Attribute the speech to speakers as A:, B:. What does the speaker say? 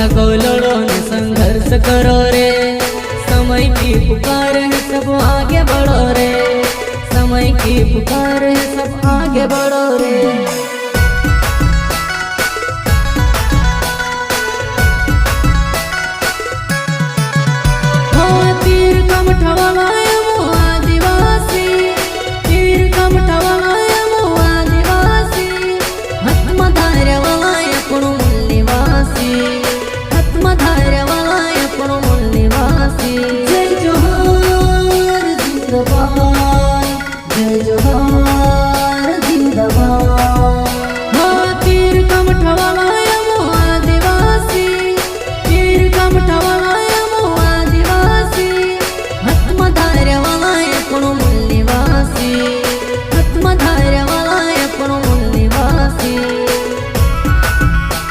A: जागो लड़ो ने संघर्ष करो रे। समय की पुकार है सब आगे बढ़ो रे। समय की पुकार है सब आगे बढ़ो रे।